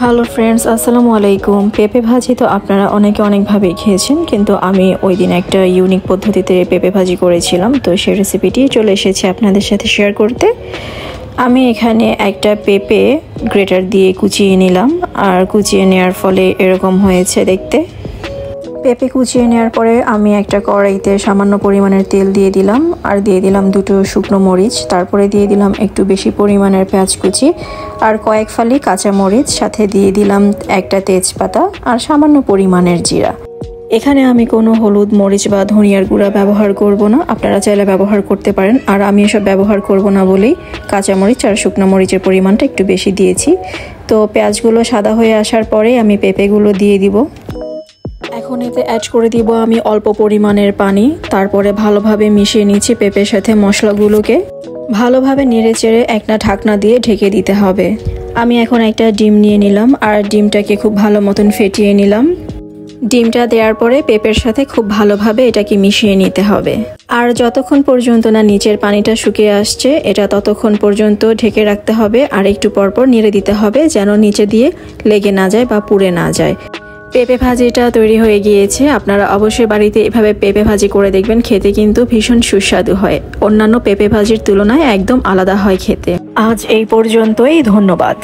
Hello friends, আসসালামু আলাইকুম। পেঁপে ভাজি তো আপনারা অনেকভাবেই খেয়েছেন, কিন্তু আমি ওই দিন একটা ইউনিক পদ্ধতিতে পেঁপে ভাজি করেছিলাম, তো সেই রেসিপিটি চলে এসেছে আপনাদের সাথে শেয়ার করতে। আমি এখানে একটা পেঁপে গ্রেটার দিয়ে কুচিয়ে নিলাম, আর কুচিয়ে নেওয়ার ফলে এরকম হয়েছে দেখতে। পেঁপে কুচিয়ে নেওয়ার পরে আমি একটা কড়াইতে সামান্য পরিমাণের তেল দিয়ে দিলাম, আর দিয়ে দিলাম দুটো শুকনো মরিচ, তারপরে দিয়ে দিলাম একটু বেশি পরিমাণের পেঁয়াজ কুচি আর কয়েক ফালি কাঁচা মরিচ, সাথে দিয়ে দিলাম একটা তেজপাতা আর সামান্য পরিমাণের জিরা। এখানে আমি কোনো হলুদ, মরিচ বা ধনিয়ার গুঁড়া ব্যবহার করব না, আপনারা চাইলে ব্যবহার করতে পারেন। আর আমি এসব ব্যবহার করব না বলেই কাঁচা মরিচ আর শুকনো মরিচের পরিমাণটা একটু বেশি দিয়েছি। তো পেঁয়াজগুলো সাদা হয়ে আসার পরে আমি পেঁপেগুলো দিয়ে দিব। এখন এতে অ্যাড করে দিব আমি অল্প পরিমাণের পানি, তারপরে ভালোভাবে মিশিয়ে নিচ্ছি পেঁপের সাথে মশলাগুলোকে। ভালোভাবে নেড়েচেড়ে একটা ঢাকনা দিয়ে ঢেকে দিতে হবে। আমি এখন একটা ডিম নিয়ে নিলাম, আর ডিমটাকে খুব ভালো মতন ফেটিয়ে নিলাম। ডিমটা দেওয়ার পরে পেঁপের সাথে খুব ভালোভাবে এটাকে মিশিয়ে নিতে হবে। আর যতক্ষণ পর্যন্ত না নিচের পানিটা শুকিয়ে আসছে, এটা ততক্ষণ পর্যন্ত ঢেকে রাখতে হবে, আর একটু পরপর নেড়ে দিতে হবে যেন নিচে দিয়ে লেগে না যায় বা পুড়ে না যায়। পেঁপে ভাজিটা তৈরি হয়ে গিয়েছে। আপনারা অবশ্যই বাড়িতে এভাবে পেঁপে ভাজি করে দেখবেন, খেতে কিন্তু ভীষণ সুস্বাদু হয়। অন্যান্য পেঁপে ভাজির তুলনায় একদম আলাদা হয় খেতে। আজ এই পর্যন্তই, ধন্যবাদ।